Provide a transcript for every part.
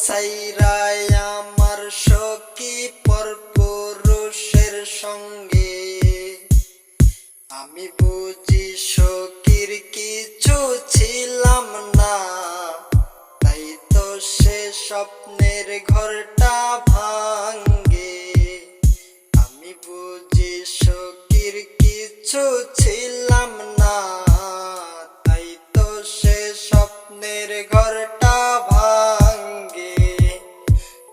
সাইরাই আমার সখী পরপুরুষের সঙ্গে। আমি বুঝি সখীর কিছু ছিলাম না, তাই তো সে স্বপ্নের ঘরটা ভাঙ্গে। আমি বুঝি সখীর কিছু ছিলাম না, তাই তো সে স্বপ্নের ঘরটা ভাঙ্গে।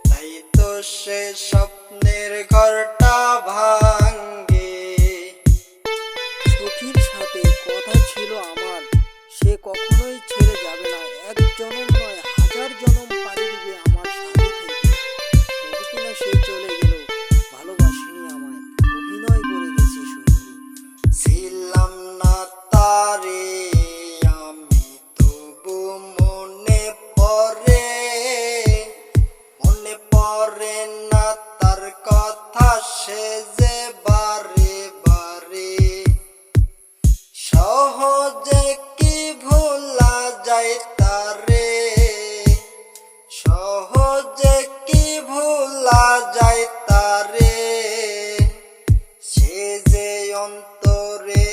তাই তো সে স্বপ্নের ঘরটা ভাঙ্গে। সখীর সাথে কথা ছিল আমার, সে কখনোই ছেড়ে যাবে না। এক জনম নয়, হাজার জনম পাড়ি দিবে আমার সাথে থেকে। তবু কিনা সে চলে গেল, ভালোবাসিনি আমায়, অভিনয় করে গেছে শুধু। ছিলাম না তারে আমি, তবু মনে পড়ে না তার কথা, সে যে বারে বারে। সহজে কি ভোলা যায় তারে, সহজে কি ভোলা যায় তারে। সে যে অন্তরে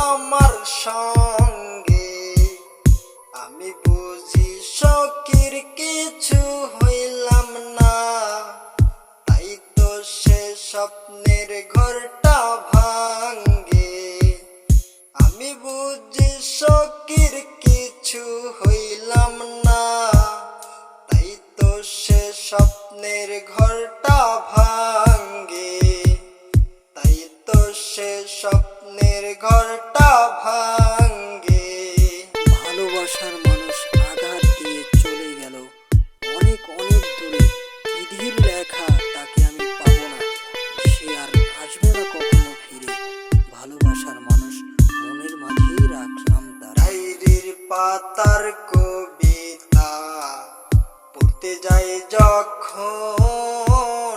আমার সঙ্গে। আমি বুঝি সখীর কিছু হইলাম না, তাই তো সে স্বপ্নের ঘরটা ভাঙ্গে। আমি বুঝি সখীর কিছু হইলাম না, তাই তো সে স্বপ্নের ঘরটা ভাঙ্গে। তাই তো সে স্বপ্নের ঘরটা ভাঙ্গে। ভালোবাসার মানুষ আঘাত দিয়ে চলে গেল অনেক অনেক দূরে। বিধির লেখা তাকে আমি পাবো না, সে আর আসবে না কখনো ফিরে। ভালোবাসার মানুষ মনের মাঝেই রাখলাম তার। ডায়েরির পাতার কবিতা পড়তে যাই যখন,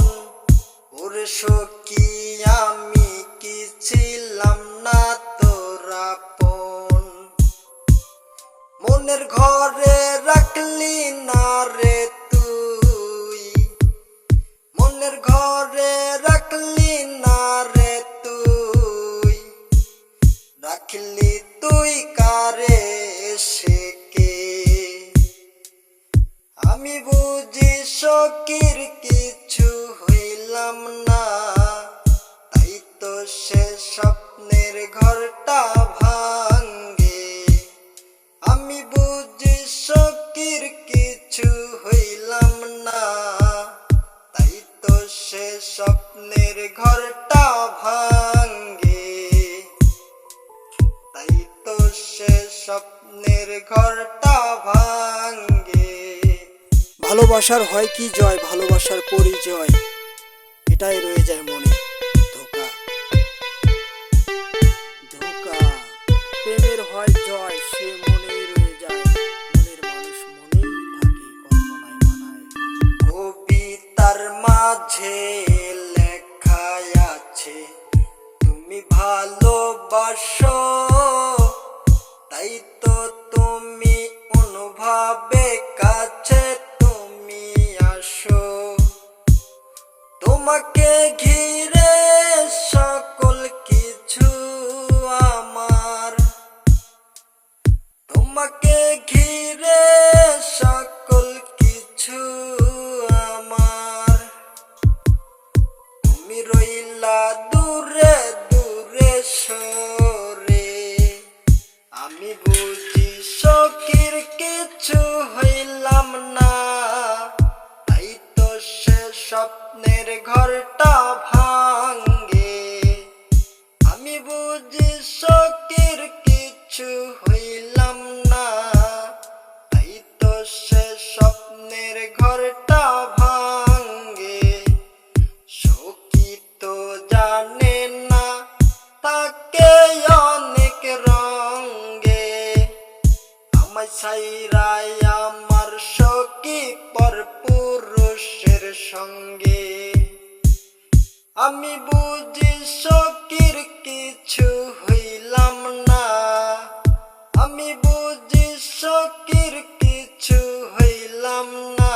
ওর সখী আমি কি ছিলাম না তোর আপন। মনের ঘরে রাখলি না রে তুই, মনের ঘরে রাখলি না রে তুই। রাখলি তুই কারে সে কে। আমি বুঝি সখীর কিছু হইলাম না, তাই তো সে স্বপ্নের ঘরটা ভাঙ্গে। আমি বুঝি সখীর কিছু হইলাম না, তাই তো সে স্বপ্নের ঘরটা ভাঙ্গে। তাই তো সে স্বপ্নের ঘরটা ভাঙ্গে। ভালোবাসার হয় কি জয়, ভালোবাসার পরিচয় এটাই রয়ে যায় মনে। ধোকা ধোকা, প্রেমের হয় জয়, সে মনেই রয়ে যায়। মনের মানুষ মনেই থাকে, কল্পনায় মানায়। কবিতার মাঝে লেখায় আছে তুমি ভালোবাসো, তাই তো তুমি অনুভবে কাছে তুমি আসো। তোমাকে ঘিরে সকল কিছু আমার, তোমাকে ঘিরে সকল কিছু আমার। তুমি রইলা দূরে দূরে সরে। আমি বুঝি সখীর কিছু হইলাম না, তাই তো সে স্বপ্নের ঘরটা ভাঙ্গে। আমি বুঝি সখীর কিছু হইলাম না, তাই তো সে স্বপ্নের ঘরটা ভাঙ্গে। সখী তো জানে না তাকে অনেক রঙ্গে। আমায় ছাইরাই আমার সখী পরপুরুষের সঙ্গে। আমি বুঝি সখীর কিছু হইলাম না, আমি বুঝি সখীর কিছু হইলাম না,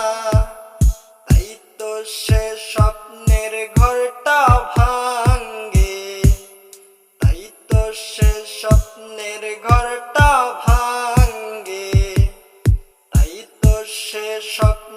সে স্বপ্ন